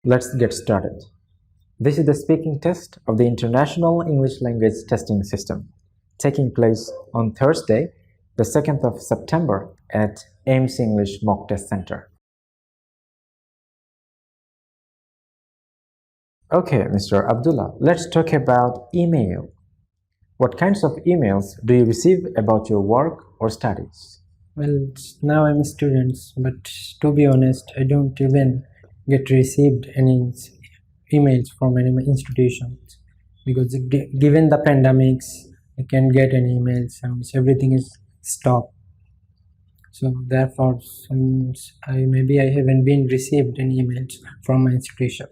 Let's get started. This is the speaking test of the International English Language Testing System, taking place on Thursday, the 2nd of September at Ames English Mock Test Center. Okay, Mr. Abdullah, let's talk about email. What kinds of emails do you receive about your work or studies? Well, now I'm a student, but to be honest, I don't even get received any emails from any institutions because given the pandemics, I can't get any emails and everything is stopped. So therefore, maybe I haven't been received any emails from my institution.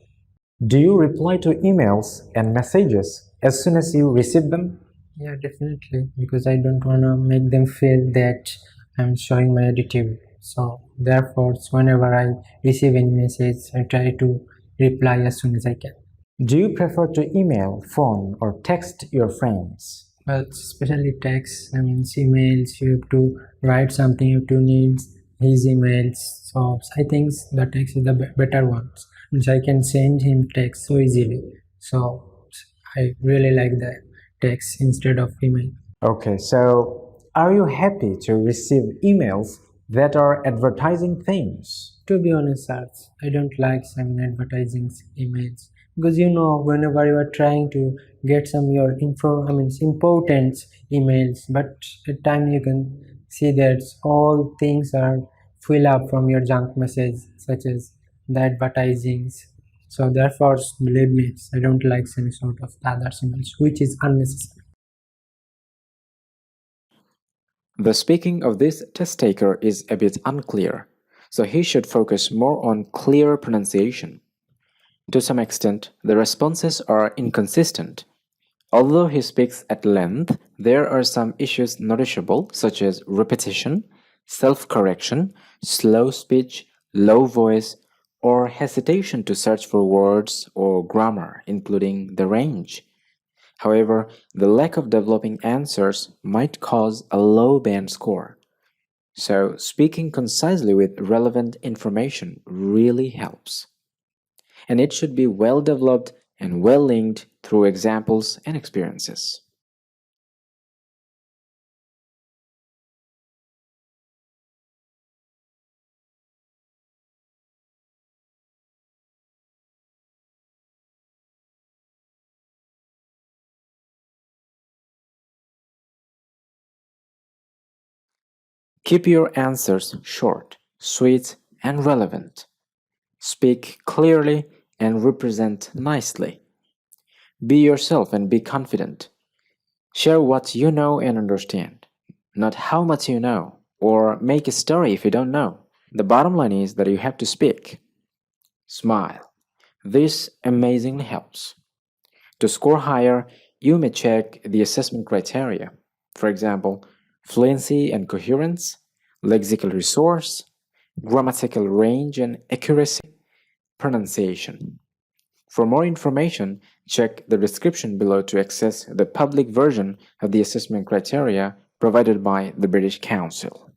Do you reply to emails and messages as soon as you receive them? Yeah, definitely, because I don't want to make them feel that I'm showing my attitude. So therefore, whenever I receive any message, I try to reply as soon as I can. Do you prefer to email, phone, or text your friends? Well, especially text, emails, you have to write something, you have to need his emails. So I think the text is the better ones, which I can send him text so easily. So I really like the text instead of email. Okay, so are you happy to receive emails that are advertising things? To be honest, sir, I don't like some advertising emails because whenever you are trying to get some your important emails, but at time you can see that all things are fill up from your junk message, such as the advertisings. So therefore, believe me, I don't like any sort of other emails which is unnecessary. The speaking of this test taker is a bit unclear, so he should focus more on clear pronunciation. To some extent, the responses are inconsistent. Although he speaks at length, there are some issues noticeable, such as repetition, self-correction, slow speech, low voice, or hesitation to search for words or grammar, including the range. However, the lack of developing answers might cause a low band score. So, speaking concisely with relevant information really helps. And it should be well developed and well linked through examples and experiences. Keep your answers short, sweet, and relevant. Speak clearly and represent nicely. Be yourself and be confident. Share what you know and understand, not how much you know, or make a story if you don't know. The bottom line is that you have to speak. Smile. This amazingly helps. To score higher, you may check the assessment criteria. For example, fluency and coherence, lexical resource, grammatical range and accuracy, pronunciation. For more information, check the description below to access the public version of the assessment criteria provided by the British Council.